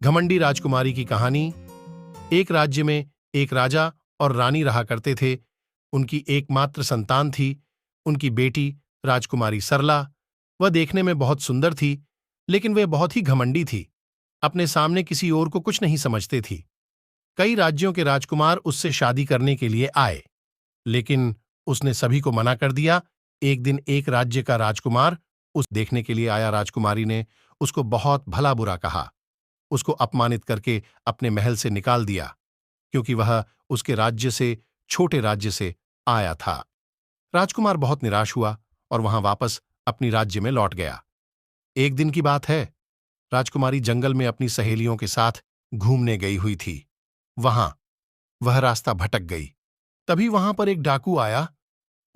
घमंडी राजकुमारी की कहानी। एक राज्य में एक राजा और रानी रहा करते थे। उनकी एकमात्र संतान थी, उनकी बेटी राजकुमारी सरला। वह देखने में बहुत सुंदर थी, लेकिन वह बहुत ही घमंडी थी। अपने सामने किसी और को कुछ नहीं समझते थी। कई राज्यों के राजकुमार उससे शादी करने के लिए आए, लेकिन उसने सभी को मना कर दिया। एक दिन एक राज्य का राजकुमार उस देखने के लिए आया। राजकुमारी ने उसको बहुत भला बुरा कहा, उसको अपमानित करके अपने महल से निकाल दिया, क्योंकि वह उसके राज्य से, छोटे राज्य से आया था। राजकुमार बहुत निराश हुआ और वहां वापस अपनी राज्य में लौट गया। एक दिन की बात है, राजकुमारी जंगल में अपनी सहेलियों के साथ घूमने गई हुई थी। वहां वह रास्ता भटक गई। तभी वहां पर एक डाकू आया।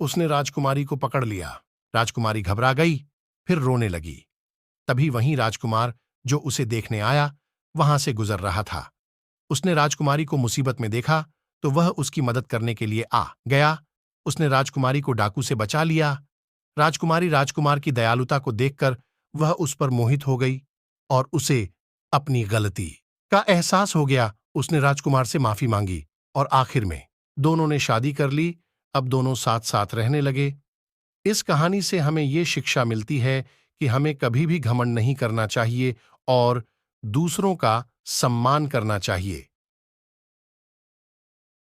उसने राजकुमारी को पकड़ लिया। राजकुमारी घबरा गई, फिर रोने लगी। तभी वहीं राजकुमार जो उसे देखने आया, वहां से गुजर रहा था। उसने राजकुमारी को मुसीबत में देखा तो वह उसकी मदद करने के लिए आ गया। उसने राजकुमारी को डाकू से बचा लिया। राजकुमारी राजकुमार की दयालुता को देखकर वह उस पर मोहित हो गई और उसे अपनी गलती का एहसास हो गया। उसने राजकुमार से माफी मांगी और आखिर में दोनों ने शादी कर ली। अब दोनों साथ साथ रहने लगे। इस कहानी से हमें ये शिक्षा मिलती है कि हमें कभी भी घमंड नहीं करना चाहिए और दूसरों का सम्मान करना चाहिए।